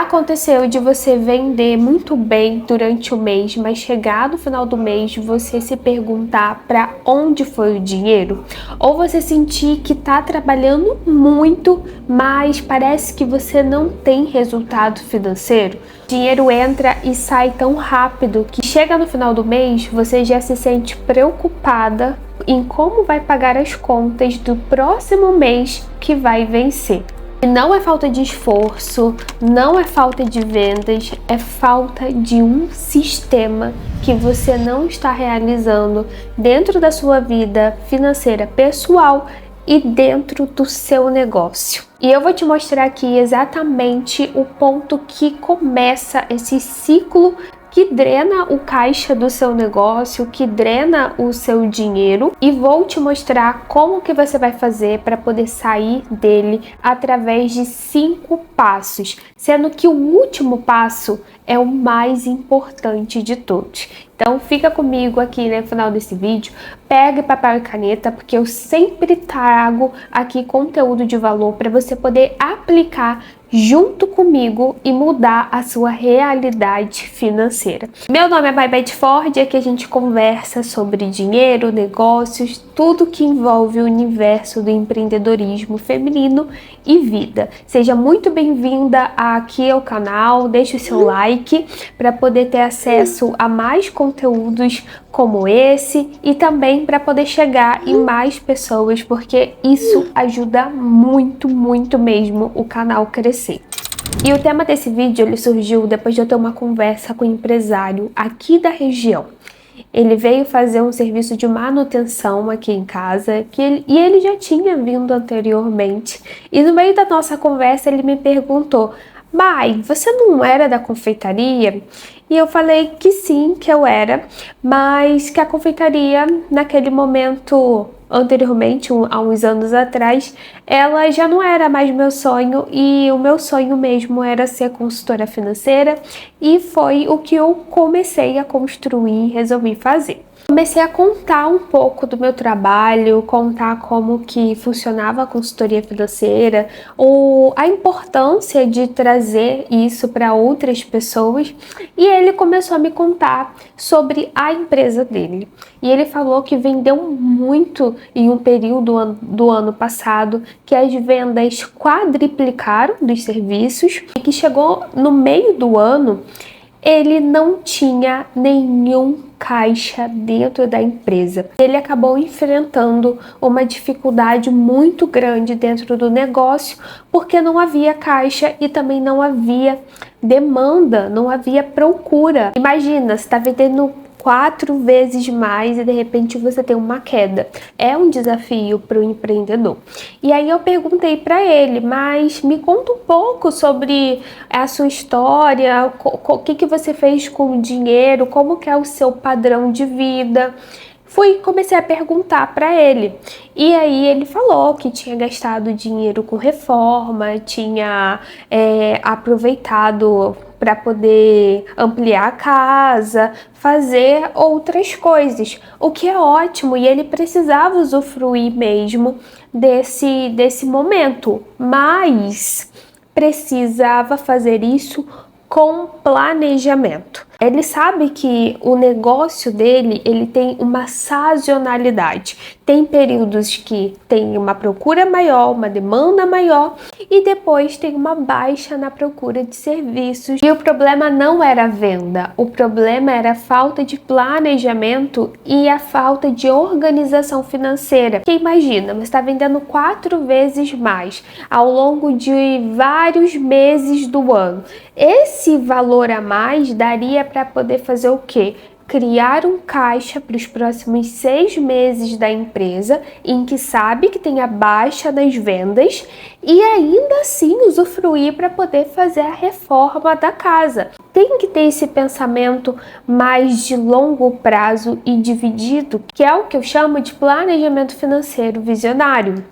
Já aconteceu de você vender muito bem durante o mês, mas chegar no final do mês você se perguntar para onde foi o dinheiro? Ou você sentir que está trabalhando muito, mas parece que você não tem resultado financeiro? O dinheiro entra e sai tão rápido que chega no final do mês você já se sente preocupada em como vai pagar as contas do próximo mês que vai vencer. E não é falta de esforço, não é falta de vendas, é falta de um sistema que você não está realizando dentro da sua vida financeira pessoal e dentro do seu negócio. E eu vou te mostrar aqui exatamente o ponto que começa esse ciclo que drena o caixa do seu negócio, que drena o seu dinheiro, e vou te mostrar como que você vai fazer para poder sair dele através de 5 passos, sendo que o último passo é o mais importante de todos. Então fica comigo aqui no final desse vídeo, pegue papel e caneta, porque eu sempre trago aqui conteúdo de valor para você poder aplicar junto comigo e mudar a sua realidade financeira. Meu nome é Maybeth Ford e aqui a gente conversa sobre dinheiro, negócios, tudo que envolve o universo do empreendedorismo feminino e vida. Seja muito bem-vinda aqui ao canal, deixe o seu like para poder ter acesso a mais conteúdos como esse e também para poder chegar em mais pessoas, porque isso ajuda muito, muito mesmo o canal crescer. E o tema desse vídeo ele surgiu depois de eu ter uma conversa com um empresário aqui da região. Ele veio fazer um serviço de manutenção aqui em casa e ele já tinha vindo anteriormente. E no meio da nossa conversa ele me perguntou: Mai, você não era da confeitaria? E eu falei que sim, que eu era, mas que a confeitaria naquele momento, anteriormente, há uns anos atrás, ela já não era mais meu sonho e o meu sonho mesmo era ser consultora financeira e foi o que eu comecei a construir e resolvi fazer. Comecei a contar um pouco do meu trabalho, contar como que funcionava a consultoria financeira, a importância de trazer isso para outras pessoas, e ele começou a me contar sobre a empresa dele. E ele falou que vendeu muito em um período do ano passado, que as vendas quadriplicaram dos serviços e que chegou no meio do ano, ele não tinha nenhum caixa dentro da empresa. Ele acabou enfrentando uma dificuldade muito grande dentro do negócio, porque não havia caixa e também não havia demanda, não havia procura. Imagina, você está vendendo 4 vezes mais e de repente você tem uma queda. É um desafio para o empreendedor. E aí eu perguntei para ele, mas me conta um pouco sobre a sua história, o que você fez com o dinheiro, como que é o seu padrão de vida. Comecei a perguntar para ele, e aí ele falou que tinha gastado dinheiro com reforma, tinha aproveitado para poder ampliar a casa, fazer outras coisas, o que é ótimo, e ele precisava usufruir mesmo desse momento, mas precisava fazer isso com planejamento. Ele sabe que o negócio dele, ele tem uma sazonalidade. Tem períodos que tem uma procura maior, uma demanda maior, e depois tem uma baixa na procura de serviços. E o problema não era a venda, o problema era a falta de planejamento e a falta de organização financeira. Porque imagina, você está vendendo 4 vezes mais ao longo de vários meses do ano. Esse valor a mais daria para poder fazer o quê? Criar um caixa para os próximos 6 meses da empresa, em que sabe que tem a baixa das vendas, e ainda assim usufruir para poder fazer a reforma da casa. Tem que ter esse pensamento mais de longo prazo e dividido, que é o que eu chamo de planejamento financeiro visionário.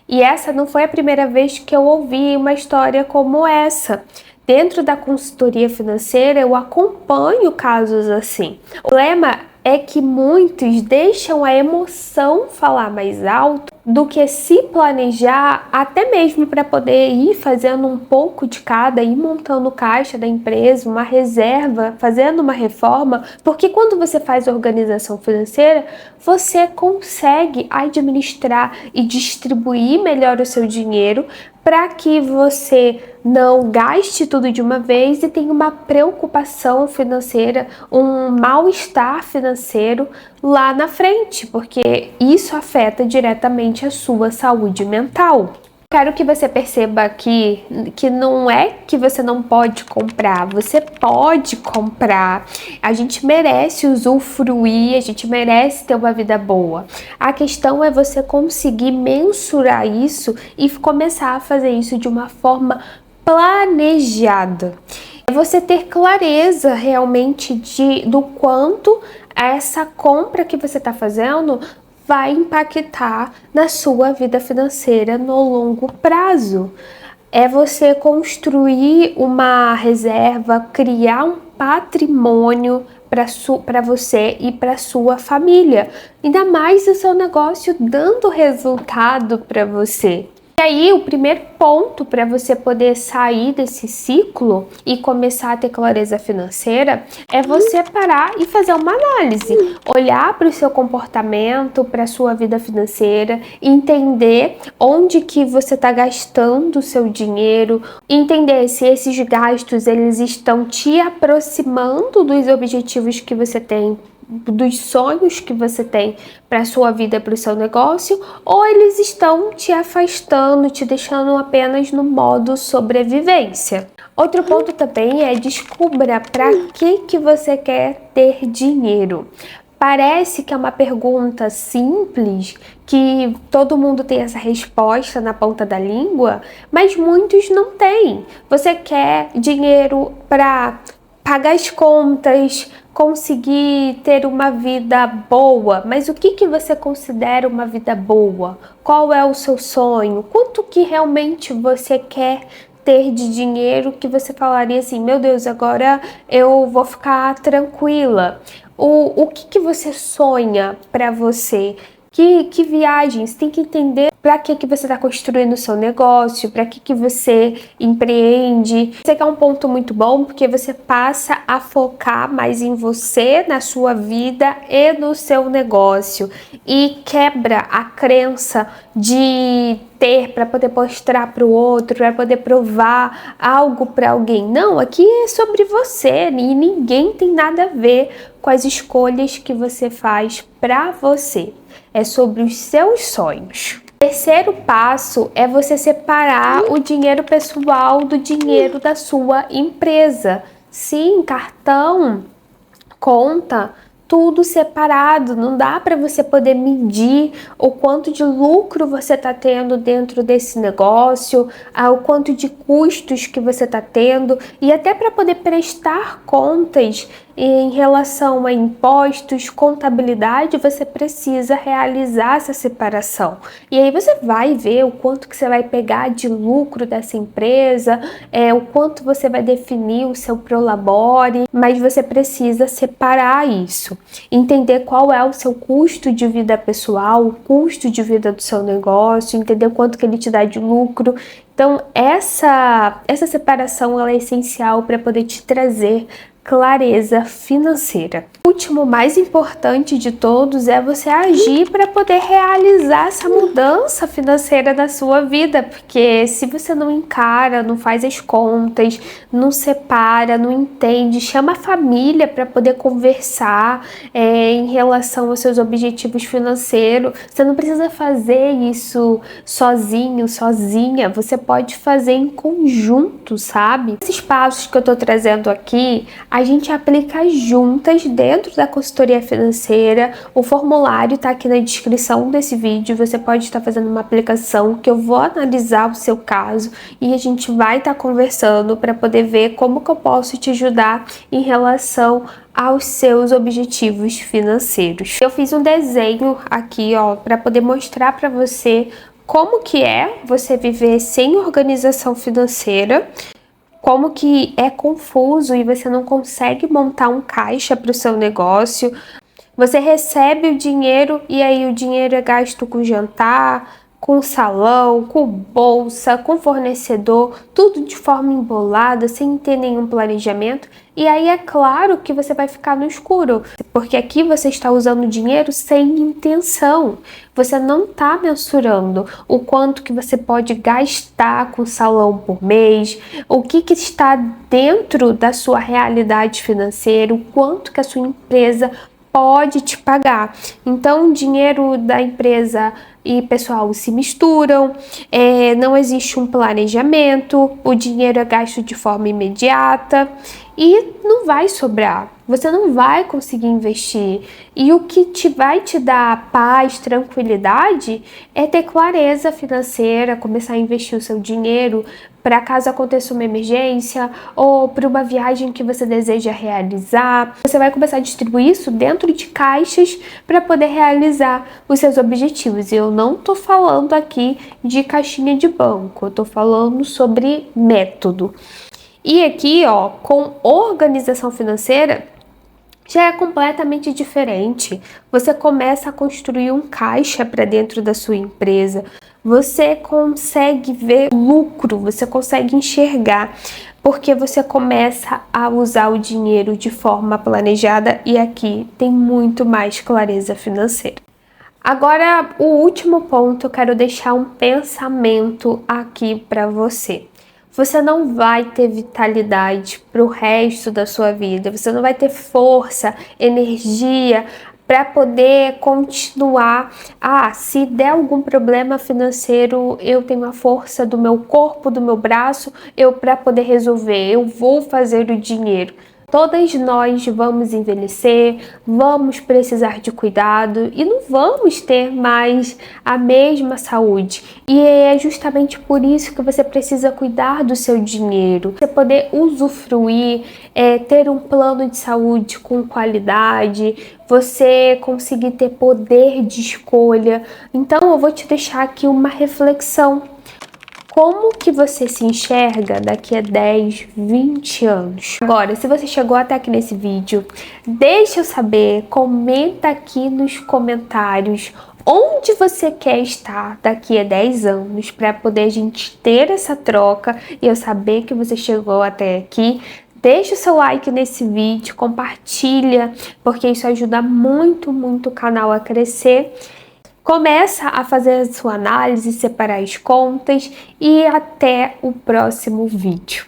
E essa não foi a primeira vez que eu ouvi uma história como essa. Dentro da consultoria financeira, eu acompanho casos assim. O problema é que muitos deixam a emoção falar mais alto do que se planejar, até mesmo para poder ir fazendo um pouco de cada, ir montando caixa da empresa, uma reserva, fazendo uma reforma, porque quando você faz organização financeira, você consegue administrar e distribuir melhor o seu dinheiro para que você não gaste tudo de uma vez e tenha uma preocupação financeira, um mal-estar financeiro lá na frente, porque isso afeta diretamente a sua saúde mental. Quero que você perceba aqui que não é que você não pode comprar, você pode comprar. A gente merece usufruir, a gente merece ter uma vida boa. A questão é você conseguir mensurar isso e começar a fazer isso de uma forma planejada. É você ter clareza realmente do quanto essa compra que você está fazendo vai impactar na sua vida financeira no longo prazo. É você construir uma reserva, criar um patrimônio para você e para sua família. Ainda mais o seu negócio dando resultado para você. E aí, o primeiro ponto para você poder sair desse ciclo e começar a ter clareza financeira é você parar e fazer uma análise. Olhar para o seu comportamento, para a sua vida financeira, entender onde que você está gastando o seu dinheiro, entender se esses gastos eles estão te aproximando dos objetivos que você tem, dos sonhos que você tem para a sua vida, para o seu negócio, ou eles estão te afastando, te deixando apenas no modo sobrevivência. Outro ponto também é descubra para que você quer ter dinheiro. Parece que é uma pergunta simples, que todo mundo tem essa resposta na ponta da língua, mas muitos não têm. Você quer dinheiro para pagar as contas, conseguir ter uma vida boa, mas o que você considera uma vida boa? Qual é o seu sonho? Quanto que realmente você quer ter de dinheiro que você falaria assim, meu Deus, agora eu vou ficar tranquila? O que você sonha para você? Que viagens? Tem que entender para que você está construindo o seu negócio, para que você empreende. Isso aqui é um ponto muito bom, porque você passa a focar mais em você, na sua vida e no seu negócio. E quebra a crença de ter para poder mostrar para o outro, para poder provar algo para alguém. Não, aqui é sobre você e ninguém tem nada a ver com as escolhas que você faz para você. É sobre os seus sonhos. O terceiro passo é você separar o dinheiro pessoal do dinheiro da sua empresa. Sim, cartão, conta, tudo separado. Não dá para você poder medir o quanto de lucro você está tendo dentro desse negócio, o quanto de custos que você está tendo, e até para poder prestar contas em relação a impostos, contabilidade, você precisa realizar essa separação. E aí você vai ver o quanto que você vai pegar de lucro dessa empresa, o quanto você vai definir o seu prolabore, mas você precisa separar isso. Entender qual é o seu custo de vida pessoal, o custo de vida do seu negócio, entender quanto que ele te dá de lucro. Então, essa separação ela é essencial para poder te trazer clareza financeira. O último, mais importante de todos, é você agir para poder realizar essa mudança financeira na sua vida, porque se você não encara, não faz as contas, não separa, não entende, chama a família para poder conversar em relação aos seus objetivos financeiros. Você não precisa fazer isso sozinho, sozinha, você pode fazer em conjunto, sabe? Esses passos que eu tô trazendo aqui, a gente aplica juntas dentro da consultoria financeira. O formulário está aqui na descrição desse vídeo. Você pode estar fazendo uma aplicação que eu vou analisar o seu caso e a gente vai estar conversando para poder ver como que eu posso te ajudar em relação aos seus objetivos financeiros. Eu fiz um desenho aqui, ó, para poder mostrar para você como que é você viver sem organização financeira, como que é confuso e você não consegue montar um caixa para o seu negócio. Você recebe o dinheiro e aí o dinheiro é gasto com jantar, com salão, com bolsa, com fornecedor, tudo de forma embolada, sem ter nenhum planejamento. E aí é claro que você vai ficar no escuro, porque aqui você está usando dinheiro sem intenção. Você não está mensurando o quanto que você pode gastar com salão por mês, o que está dentro da sua realidade financeira, o quanto que a sua empresa pode te pagar. Então, o dinheiro da empresa e pessoal se misturam, não existe um planejamento, o dinheiro é gasto de forma imediata e não vai sobrar. Você não vai conseguir investir. E o que vai te dar paz, tranquilidade, é ter clareza financeira, começar a investir o seu dinheiro para caso aconteça uma emergência ou para uma viagem que você deseja realizar. Você vai começar a distribuir isso dentro de caixas para poder realizar os seus objetivos. Eu não estou falando aqui de caixinha de banco, eu estou falando sobre método. E aqui, ó, com organização financeira, já é completamente diferente. Você começa a construir um caixa para dentro da sua empresa. Você consegue ver lucro, você consegue enxergar, porque você começa a usar o dinheiro de forma planejada e aqui tem muito mais clareza financeira. Agora, o último ponto, eu quero deixar um pensamento aqui para você. Você não vai ter vitalidade para o resto da sua vida, você não vai ter força, energia para poder continuar. Se der algum problema financeiro, eu tenho a força do meu corpo, do meu braço, para poder resolver, eu vou fazer o dinheiro. Todas nós vamos envelhecer, vamos precisar de cuidado e não vamos ter mais a mesma saúde. E é justamente por isso que você precisa cuidar do seu dinheiro. Você poder usufruir, ter um plano de saúde com qualidade, você conseguir ter poder de escolha. Então eu vou te deixar aqui uma reflexão. Como que você se enxerga daqui a 10, 20 anos? Agora, se você chegou até aqui nesse vídeo, deixa eu saber, comenta aqui nos comentários onde você quer estar daqui a 10 anos para poder a gente ter essa troca e eu saber que você chegou até aqui. Deixa o seu like nesse vídeo, compartilha, porque isso ajuda muito, muito o canal a crescer. Começa a fazer a sua análise, separar as contas e até o próximo vídeo.